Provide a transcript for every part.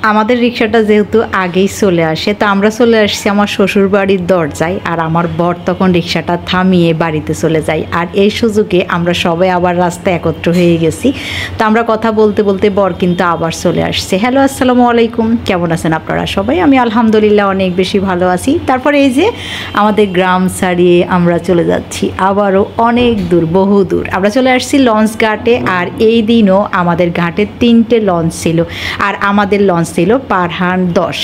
আমাদের রিক্সাটা যেহেতু আগেই চলে আসে, তো আমরা চলে আসছি আমার শ্বশুর বাড়ির দরজায়, আর আমার বর তখন রিক্সাটা থামিয়ে বাড়িতে চলে যায়। আর এই সুযোগে আমরা সবাই আবার রাস্তায় একত্র হয়ে গেছি। তো আমরা কথা বলতে বলতে বর কিন্তু আবার চলে আসছে। হ্যালো, আসসালামু আলাইকুম, কেমন আছেন আপনারা সবাই? আমি আলহামদুলিল্লাহ অনেক বেশি ভালো আছি। তারপরে এই যে আমাদের গ্রাম ছাড়িয়ে আমরা চলে যাচ্ছি আবারও অনেক দূর, বহু দূর। আমরা চলে আসছি লঞ্চ ঘাটে, আর এই দিনও আমাদের ঘাটে 3টে লঞ্চ ছিল, আর আমাদের লঞ্চ ছিল পারহান 10।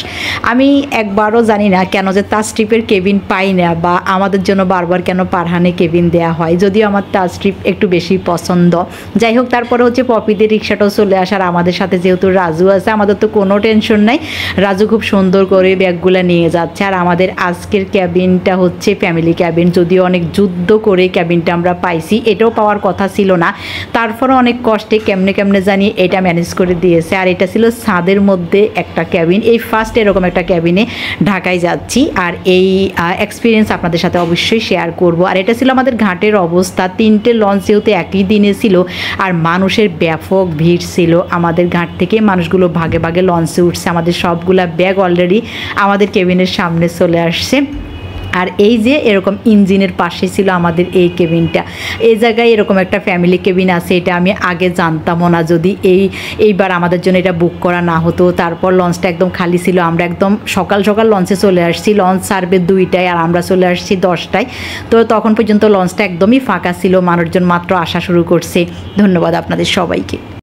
আমি একবারও জানি না কেন যে তাজ ট্রিপের কেবিন পাই না, বা আমাদের জন্য বারবার কেন পারহানে কেবিন দেওয়া হয়, যদিও আমার তাজ ট্রিপ একটু বেশি পছন্দ। যাই হোক, তারপরে হচ্ছে পপিদের রিক্সাটাও চলে আসার আমাদের সাথে, যেহেতু রাজু আছে আমাদের তো কোনো টেনশন নাই। রাজু খুব সুন্দর করে ব্যাগগুলো নিয়ে যাচ্ছে। আর আমাদের আজকের ক্যাবিনটা হচ্ছে ফ্যামিলি ক্যাবিন, যদিও অনেক যুদ্ধ করে ক্যাবিনটা আমরা পাইছি, এটাও পাওয়ার কথা ছিল না, তারপরে অনেক কষ্টে কেমনে কেমনে জানি এটা ম্যানেজ করে দিয়েছে। আর এটা ছিল ছাদের মধ্যে একটা ক্যাবিন, এই ফার্স্ট এরকম একটা ক্যাবিনে ঢাকায় যাচ্ছি, আর এই এক্সপিরিয়েন্স আপনাদের সাথে অবশ্যই শেয়ার করব। আর এটা ছিল আমাদের ঘাটের অবস্থা, 3টে লঞ্চ যেহেতু একই দিনে ছিল, আর মানুষের ব্যাপক ভিড় ছিল। আমাদের ঘাট থেকে মানুষগুলো ভাগে ভাগে লঞ্চে উঠছে, আমাদের সবগুলা ব্যাগ অলরেডি আমাদের কেবিনের সামনে চলে আসছে। আর এই যে এরকম ইঞ্জিনের পাশে ছিল আমাদের এই কেবিনটা। এই জায়গায় এরকম একটা ফ্যামিলি কেবিন আছে, এটা আমি আগে জানতামও না, যদি এইবার আমাদের জন্য এটা বুক করা না হতো। তারপর লঞ্চটা একদম খালি ছিল, আমরা একদম সকাল সকাল লঞ্চে চলে আসছি। লঞ্চ ছাড়বে 2টায়, আর আমরা চলে আসছি 10টায়। তো তখন পর্যন্ত লঞ্চটা একদমই ফাঁকা ছিল, মানুষজন মাত্র আসা শুরু করছে। ধন্যবাদ আপনাদের সবাইকে।